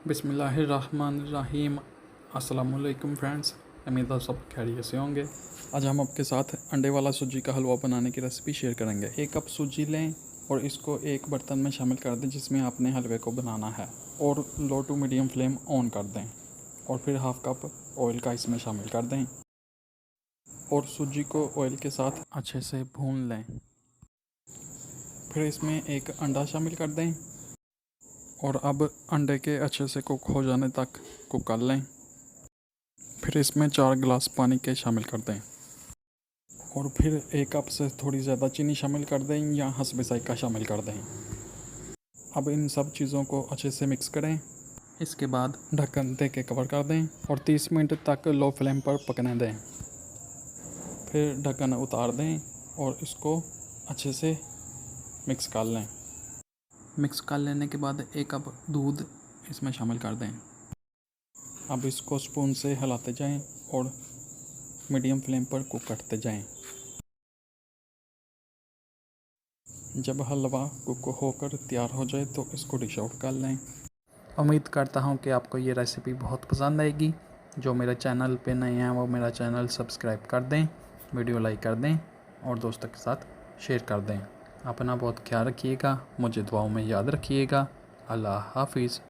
बिस्मिल्लाहिर्रहमानिर्रहीम। अस्सलामुअलैकुम फ्रेंड्स, उम्मीद है सब खैरियत से होंगे। आज हम आपके साथ अंडे वाला सूजी का हलवा बनाने की रेसिपी शेयर करेंगे। 1 कप सूजी लें और इसको एक बर्तन में शामिल कर दें जिसमें आपने हलवे को बनाना है, और लो टू मीडियम फ्लेम ऑन कर दें और फिर हाफ़ कप ऑयल का इसमें शामिल कर दें और सूजी को ऑयल के साथ अच्छे से भून लें। फिर इसमें एक अंडा शामिल कर दें और अब अंडे के अच्छे से कुक हो जाने तक कुक कर लें। फिर इसमें 4 गिलास पानी के शामिल कर दें और फिर 1 कप से थोड़ी ज़्यादा चीनी शामिल कर दें या हस्बे ज़ायक़ा शामिल कर दें। अब इन सब चीज़ों को अच्छे से मिक्स करें। इसके बाद ढक्कन दे के कवर कर दें और 30 मिनट तक लो फ्लेम पर पकने दें। फिर ढक्कन उतार दें और इसको अच्छे से मिक्स कर लें। मिक्स कर लेने के बाद 1 कप दूध इसमें शामिल कर दें। अब इसको स्पून से हिलाते जाएं और मीडियम फ्लेम पर कुक करते जाएं। जब हलवा कुक होकर तैयार हो जाए तो इसको डिश आउट कर लें। उम्मीद करता हूं कि आपको ये रेसिपी बहुत पसंद आएगी। जो मेरे चैनल पे नए हैं वो मेरा चैनल सब्सक्राइब कर दें, वीडियो लाइक कर दें और दोस्तों के साथ शेयर कर दें। अपना बहुत ख्याल रखिएगा, मुझे दुआओं में याद रखिएगा। अल्लाह हाफिज़।